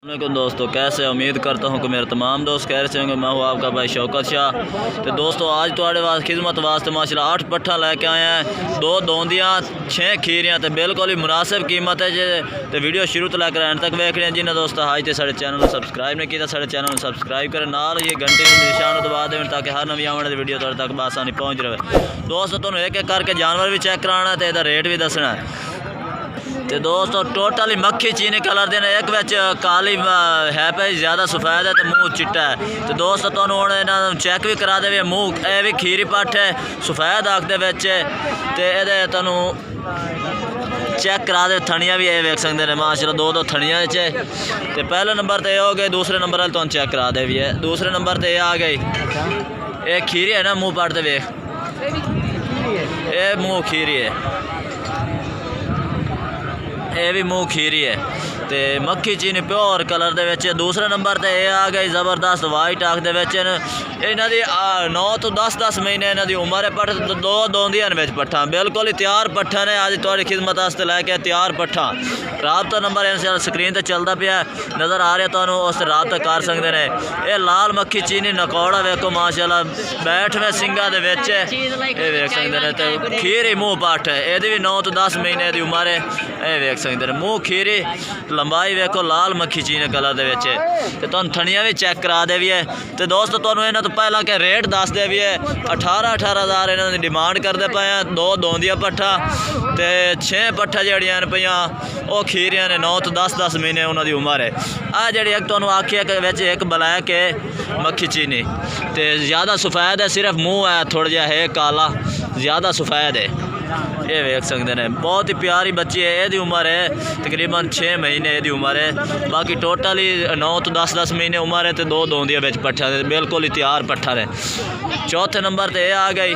वालेकुम दोस्तों, कैसे उम्मीद करता हूँ कि मेरे तमाम दोस्त कह रहे होंगे। मैं हूँ आपका भाई शौकत शाह। तो दोस्तों आज थोड़े वास्ते खिदमत वास्ते माशाल्लाह 8 पट्ठा लैके आए हैं, 2 दोंदियाँ 6 खीरियाँ। तो बिल्कुल ही मुनासिब कीमत है जी। तो वीडियो शुरू तो लैकर एंड तक वेख रहे हैं। जिन्हें दोस्तों आज तो साढ़े चैनल को सब्सक्राइब नहीं किया, साढ़े चैनल को सब्सक्राइब करें, नाल ये घंटे निशान दबा दें ताकि हर नवी आने वाली वीडियो तक बसानी पहुँच रहे। दोस्तों तुहानू एक एक करके जानवर भी चेक कराना तो इसका रेट भी दसना है। तो दोस्तों टोटल ही मक्खी चीनी कलर देने, एक विच काली है पे ज़्यादा सफ़ेद है तो मुँह चिट्टा है। तो दोस्तों तुहानू हुण इन्हां चेक भी करा दे। मुँह ये भी खीरी पट्ठ है, सफ़ेद अख दे विच ते इहदे तुहानू चेक करा दे। थनियाँ भी ये वेख सकते हैं माशाल्लाह, 2 थनियाँ तो पहले नंबर तो ये हो गए। दूसरे नंबर वाले तुहानू चेक करा दे भी है। दूसरे नंबर तो ये आ गई, ये खीरी है ना मुँह पट्ठ दे वेख, ये मुँह खीरी है, ये भी मुँह खीरी है तो मक्खी चीनी प्योर कलर दे विच। दूसरे नंबर ते ये आ गई ज़बरदस्त वाइट अख दे विच। इन्हां दी 9 तो 10 महीने इन्हां दी उम्र है। पट्ठ 2 दोंदियां विच पट्ठा बिल्कुल ही तैयार पट्ठा ने। अज तुहाडी खिदमत वास्ते लैके तैयार पट्ठा। राबता नंबर इन स्क्रीन ते चलदा पिया नज़र आ रहा तुहानू, उस राबता कर सकते हैं। ये लाल मक्खी चीनी नकौड़ा वेखो माशाल्लाह, बैठवें सिंगा दे विच ये वेख सकते हैं। तो खीरी मुँह पट्ठ है, ये भी 9 तो 10 महीने की उम्र है। ये वेख सकते हैं मुँह खीरी, लंबाई वेखो लाल मक्खी चीनी कलर दे विच। ते तुहानू थनियाँ भी चेक करा दे भी है। तो दोस्तों तुहानू इन्हां तो पहला के रेट दस दे भी है। 18,000 इन्हां दी डिमांड करते पे हैं। 2 दोंदिया पट्ठा ते 6 पट्ठा जड़ियां रुपया वो खीरियां ने। 9 तो 10 महीने उन्होंने उम्र है। आ जी एक तुहानू आखिया कि विच एक ब्लैक है मक्खी चीनी ते ज़्यादा सफ़ेद है, सिर्फ मुँह है थोड़ा जिहा है काला, ज़्यादा सफ़ेद है। ये वेख सकते हैं बहुत ही प्यारी बच्ची है। यदी उम्र है तकरीबन 6 महीने यदी उम्र है। बाकी टोटल ही 9 तो 10 महीने उम्र है। तो 2 दोंदियां विच पट्ठा ने, बिल्कुल ही तैयार पट्ठा ने। चौथे नंबर तो ये आ गई।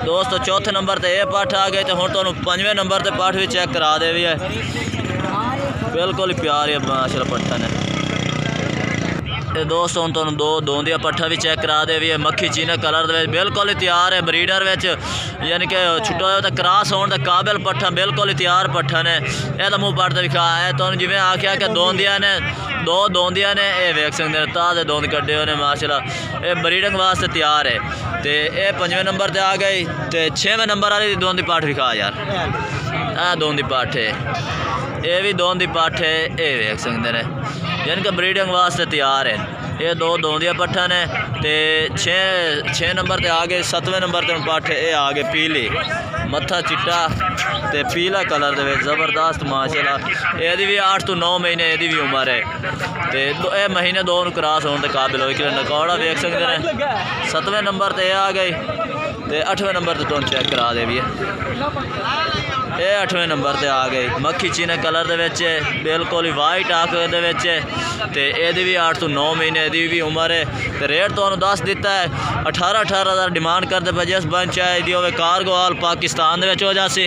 दोस्तों चौथे नंबर तो ये पट्ठ आ गई। तो हुण तुहानू 5वें नंबर ते पट्ठ भी चेक करा दे भी है। बिल्कुल ही प्यारी माशाल्लाह पट्ठा ने। दोस्तों हम तुहानू 2 दोंदिया पट्ठा भी चेक करा दे भी है। मक्खी चीनी कलर दे बिल्कुल ही तैयार है। ब्रीडर विच यानी कि छुट्टा हो तो क्रॉस होने के काबिल पट्ठा, बिल्कुल ही तैयार पट्ठा ने। यह मुँह पट्ठ दिखा है तुहानू जिवें आख्या कि दोंदियां ने, 2 दोंदियां ने। ये वेख सकते हैं ताज़े दोंद कड्डे हुए माशाल्लाह, ये ब्रीडिंग वास्ते तैयार है। तो ये 5वें नंबर पर आ गई। तो 6वें नंबर वाली दोंदी पट्ठ दिखा यार, आ दोंदी पट्ठ है, ये भी दोंदी पट्ठ है। ये वेख सकते हैं यानी कि ब्रीडिंग वास्ते तैयार है। ये 2 दोंदिया पट्ठा ने। तो 6 नंबर पर आ गए। 7वें नंबर पर पट्ठ ये आ गए पीली, मत्था चिट्टा तो पीला कलर दे ज़बरदस्त माशाल्लाह। यदी भी 8 तो 9 महीने यदी भी उम्र है। तो ये महीने 2 क्रॉस होने के काबिल हो कि नकौड़ा वेख सकते हैं। 7वें नंबर पर यह आ गई। तो 8वें नंबर पर तुम चेक करा दे भी है। ये 8वें नंबर पर आ गई मक्खी चीनी कलर दे विच, बिल्कुल ही वाइट अख दे विच। ते एदी भी 8 तो 9 महीने दी भी उम्र है। तो रेट तुहानू दस दिता है 18,000 डिमांड करते पे। जिस बंच है दी होवे कार्गो हाल पाकिस्तान दे विच हो जासी।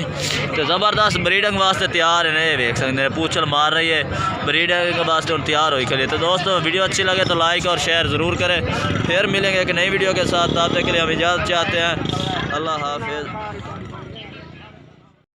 तो ज़बरदस्त ब्रीडिंग वास्ते तैयार है। वेख सकते हैं पूछल मार रही है, ब्रीडिंग वास्ते हम तैयार हो खड़ी। तो दोस्तों वीडियो अच्छी लगे तो लाइक और शेयर ज़रूर करें। फिर मिलेंगे एक नई वीडियो के साथ, तब तक के लिए हम इजाज़त चाहते हैं। अल्लाह हाफिज़।